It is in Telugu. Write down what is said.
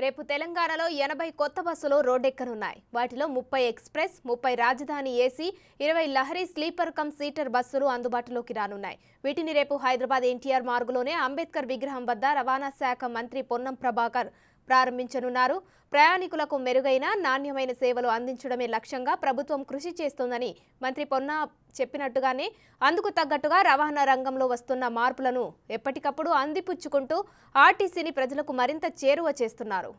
రేపు తెలంగాణలో 80 కొత్త బస్సులు రోడ్డెక్కనున్నాయి. వాటిలో 30 ఎక్స్‌ప్రెస్, 30 రాజధాని AC, 20 Lahari sleeper come seater బస్సులు అందుబాటులోకి రానున్నాయి. వీటిని రేపు హైదరాబాద్ ఎన్టీఆర్ మార్గులోనే అంబేద్కర్ విగ్రహం వద్ద రవాణా శాఖ మంత్రి పొన్నం ప్రభాకర్ ప్రారంభించనున్నారు. ప్రయాణికులకు మెరుగైన నాణ్యమైన సేవలు అందించడమే లక్ష్యంగా ప్రభుత్వం కృషి చేస్తోందని మంత్రి పొన్నం చెప్పినట్టుగానే అందుకు తగ్గట్టుగా రవాణా రంగంలో వస్తున్న మార్పులను ఎప్పటికప్పుడు అందిపుచ్చుకుంటూ ఆర్టీసీని ప్రజలకు మరింత చేరువ చేస్తున్నారు.